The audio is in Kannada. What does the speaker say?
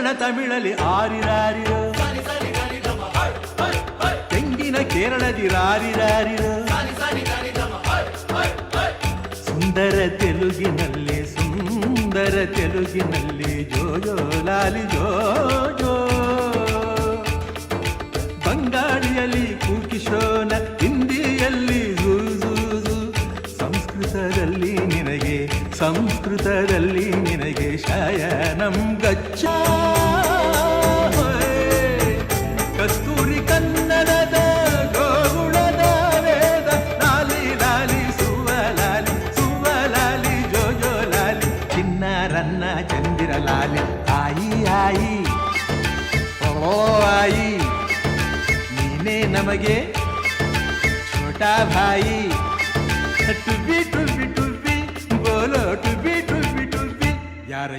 ಕನ್ನಡ ತಮಿಳಲ್ಲಿ ಆರಿರಾರಿರೋ, ತೆಂಗಿನ ಕೇರಳದಿ ರಾರಿರಾರಿರೋ, ಸುಂದರ ತೆಲುಗಿನಲ್ಲಿ ಸುಂದರ ತೆಲುಗಿನಲ್ಲಿ ಜೋಜೋ ಲಾಲಿ ಜೋಜೋ, ಬಂಗಾಳಿಯಲ್ಲಿ ಕೂಕಿಶೋನ, ಹಿಂದಿಯಲ್ಲಿ ಜೂಜೂಜು, ಸಂಸ್ಕೃತದಲ್ಲಿ ನಿನಗೆ ಶಯನಂ ಗಚ್ಚ. ಕಸ್ತೂರಿ ಕನ್ನಡದ ಗೋಗುಳದ ವೇದ, ಲಾಲಿ ಲಾಲಿ ಸುವಲಾಲಿ ಸುವಲಾಲಿ ಜೋಜೋ ಲಾಲಿ, ಚಿನ್ನ ರನ್ನ ಚಂದಿರ ಲಾಲಿ, ಆಯಿ ಆಯಿ ಓ ಆಯಿ, ನೀನೇ ನಮಗೆ ಛೋಟಾ ಭಾಯಿ. ಟುಬಿ ಟುಬಿ ಟುಬಿ ಬೋಲೋ ಟುಬಿ ಟುಬಿ ಟುಬಿ, ಯಾರ